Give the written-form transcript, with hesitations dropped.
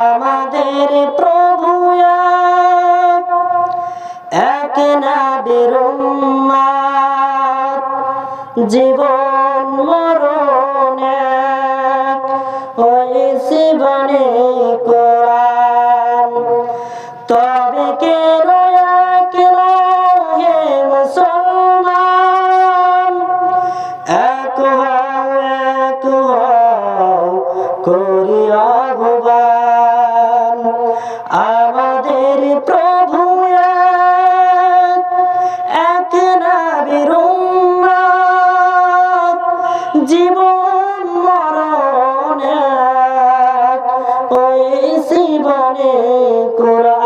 আমাদের প্রভু এক নবীর উম্মত, জীবন মরণ এক, ওই জীবনে কোরআন। তবে কেন কেন হে মুসলমান, এক হও করি আহ্বান। আমাদের প্রভু এক নবীর উম্মত, জীবন মরণ এক, ওই জীবনে কোরআন।